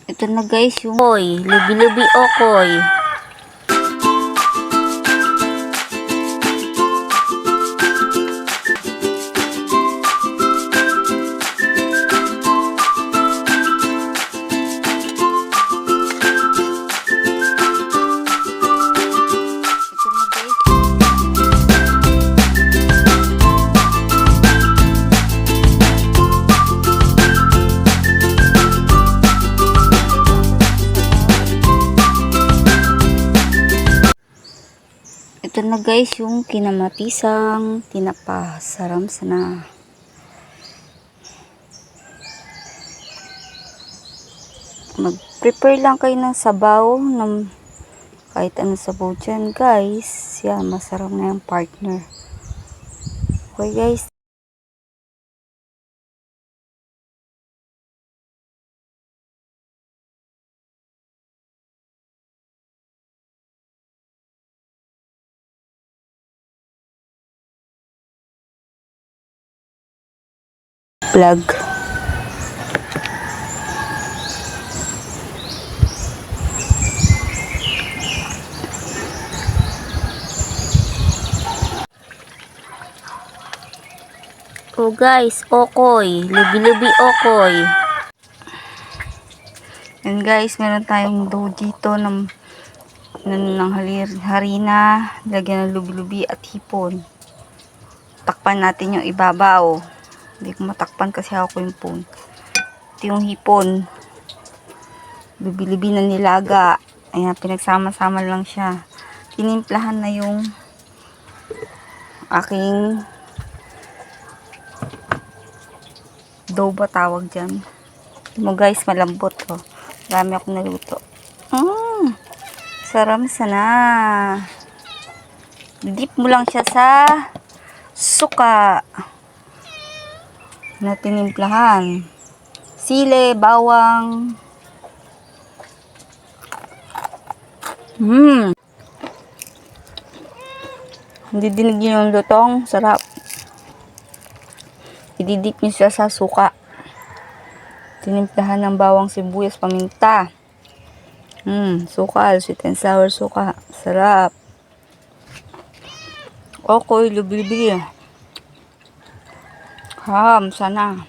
Ito na guys yung lubi-lubi okoy. Ito na guys yung kinamatisang tinapa. Saram sana. Mag-prepare lang kayo ng sabaw ng kahit ano sabaw dyan guys. Yan, masarap na yung partner. Okay guys. Vlog. Oh guys, okoy. Lubi-lubi okoy. And guys, meron tayong dough dito ng harina, lagyan ng lubi-lubi at hipon. Takpan natin yung ibabaw. Hindi ko matakpan kasi ako yung phone. Ito yung hipon. Lubi-lubi na nilaga. Ayan, pinagsama-sama lang siya. Tinimplahan na yung aking dough ba tawag dyan. Mo guys, malambot to. Dami akong naluto. Sarap sana. Dip mo lang siya sa suka na tinimplahan. Sili, bawang. Hindi dinig yung lutong. Sarap. Ididip nyo siya sa suka. Tinimplahan ng bawang, sibuyas, paminta. Suka, sweet and sour suka. Sarap. Okoy, lubi-lubi. Sana.